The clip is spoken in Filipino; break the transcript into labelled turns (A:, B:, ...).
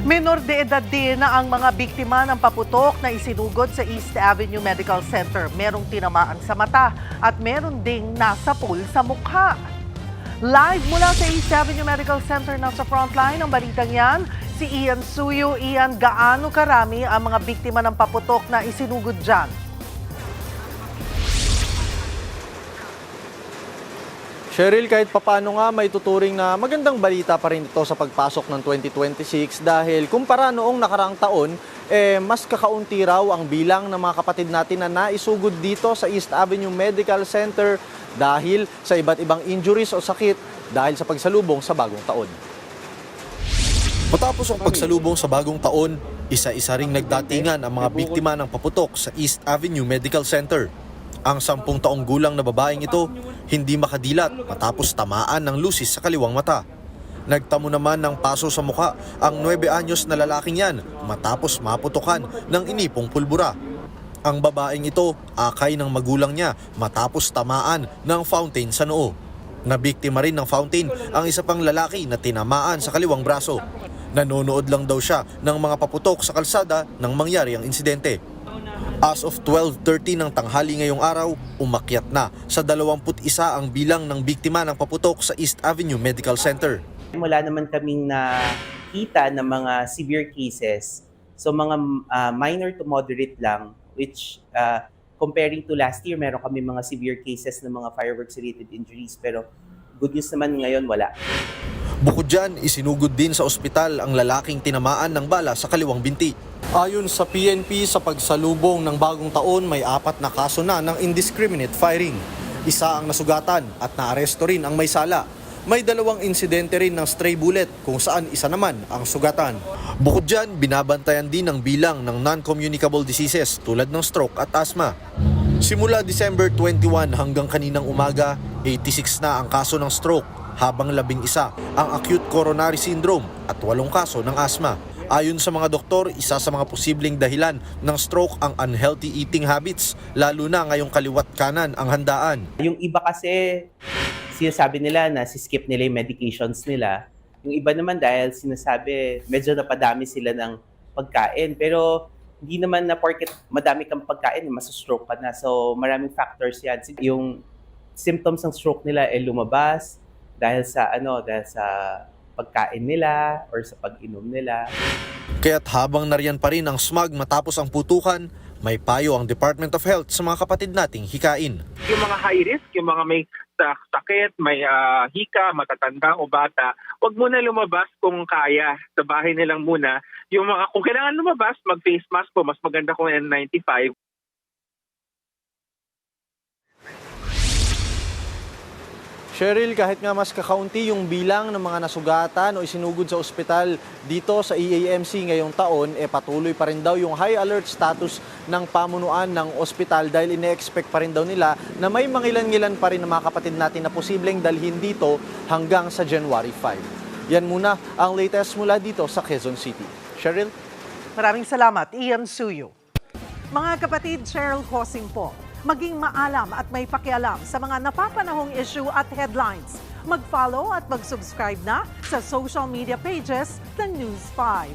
A: Menor de edad din na ang mga biktima ng paputok na isinugod sa East Avenue Medical Center. Merong tinamaan sa mata at meron ding nasapul sa mukha. Live mula sa East Avenue Medical Center na sa frontline ng balitang yan, si Ian Suyo. Ian, gaano karami ang mga biktima ng paputok na isinugod dyan?
B: Cheryl, kahit papano nga may tuturing na magandang balita pa rin ito sa pagpasok ng 2026 dahil kumpara noong nakaraang taon, mas kakaunti raw ang bilang ng mga kapatid natin na naisugod dito sa East Avenue Medical Center dahil sa iba't ibang injuries o sakit dahil sa pagsalubong sa bagong taon. Matapos ang pagsalubong sa bagong taon, isa-isa ring nagdatingan ang mga biktima ng paputok sa East Avenue Medical Center. Ang 10 taong gulang na babaeng ito hindi makadilat matapos tamaan ng lusis sa kaliwang mata. Nagtamo naman ng paso sa mukha ang 9 anyos na lalaking yan matapos maputukan ng inipong pulbura. Ang babaeng ito akay ng magulang niya matapos tamaan ng fountain sa noo. Nabiktima rin ng fountain ang isa pang lalaki na tinamaan sa kaliwang braso. Nanonood lang daw siya ng mga paputok sa kalsada nang mangyari ang insidente. As of 12:30 ng tanghali ngayong araw, umakyat na sa 21 ang bilang ng biktima ng paputok sa East Avenue Medical Center.
C: Wala naman kaming nakita ng mga severe cases. So mga minor to moderate lang, which comparing to last year, meron kami mga severe cases ng mga fireworks-related injuries. Pero good news naman ngayon, wala.
B: Bukod dyan, isinugod din sa ospital ang lalaking tinamaan ng bala sa kaliwang binti. Ayon sa PNP, sa pagsalubong ng bagong taon, may 4 na kaso na ng indiscriminate firing. Isa ang nasugatan at naaresto rin ang may sala. May 2 insidente rin ng stray bullet kung saan isa naman ang sugatan. Bukod dyan, binabantayan din ang bilang ng non-communicable diseases tulad ng stroke at asthma. Simula December 21 hanggang kaninang umaga, 86 na ang kaso ng stroke, habang 11 ang acute coronary syndrome at 8 kaso ng asthma. Ayon sa mga doktor, isa sa mga posibleng dahilan ng stroke ang unhealthy eating habits, lalo na ngayong kaliwat kanan ang handaan.
C: Yung iba kasi, sinasabi nila na si-skip nila yung medications nila. Yung iba naman dahil sinasabi, medyo napadami sila ng pagkain. Pero hindi naman na porket madami kang pagkain, masustroke ka na. So maraming factors yan. Yung symptoms ng stroke nila ay lumabas dahil sa pagkain nila or sa pag-inom nila.
B: Kaya't habang nariyan pa rin ang smog matapos ang putukan, may payo ang Department of Health sa mga kapatid nating hikain.
D: Yung mga high risk, yung mga may sakit, may hika, matatanda o bata, huwag muna lumabas kung kaya. Sa bahay nilang muna. Yung mga, kung kailangan lumabas, mag-face mask po. Mas maganda kung N95.
B: Cheryl, kahit nga mas kakaunti yung bilang ng mga nasugatan o isinugod sa ospital dito sa EAMC ngayong taon, patuloy pa rin daw yung high alert status ng pamunuan ng ospital dahil ine-expect pa rin daw nila na may mangilan-ngilan pa rin ng mga kapatid natin na posibleng dalhin dito hanggang sa January 5. Yan muna ang latest mula dito sa Quezon City. Cheryl?
A: Maraming salamat, Ian Suyo. Mga kapatid, Cheryl Hosing po. Maging maalam at may pakialam sa mga napapanahong issue at headlines. Mag-follow at mag-subscribe na sa social media pages ng News 5.